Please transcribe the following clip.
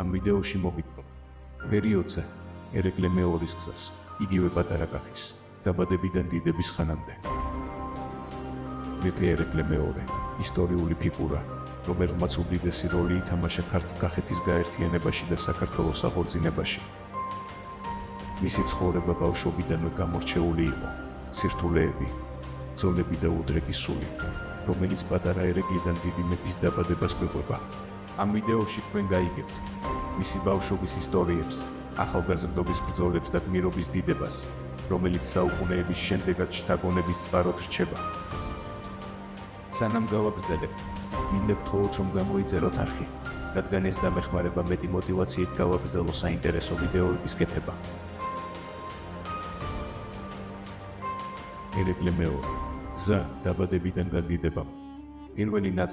ამ ვიდეოში მოგვითხრობ პერიოდზე, ერეკლე მეორის გზას, იგივე პატარა კახის, დაბადებიდან დიდების ხანამდე. მეფე ერეკლე მეორე, ისტორიული ფიგურა, რომელმაც უდიდესი როლი ითამაშა ქართლ-კახეთის გაერთიანებაში და საქართველოს აღორძინებაში. მისი ცხოვრება ბავშვობიდანვე გამორჩეული იყო, სირთულეები, ბრძოლები და უდრეკი სული, რომელიც პატარა ერეკლიდან დიდი მეფის დაბადებას გვეყვება. ამ ვიდეოში თქვენ გაიგებთ მისი ბავშვობის ისტორიებს, ახალგაზრდობის ბრძოლებს და გმირობის დიდებას, რომელიც საუკუნეების შემდეგაც შთაგონების წყაროდ რჩება. სანამ გავაგრძელებ, მინდა გთხოვოთ, რომ გამოიწეროთ არხი, რადგან ეს დამეხმარება მეტი მოტივაციით გავაგრძელო საინტერესო ვიდეოების კეთება. ერეკლე მეორე, გზა დაბადებიდან განდიდებამ. პირველი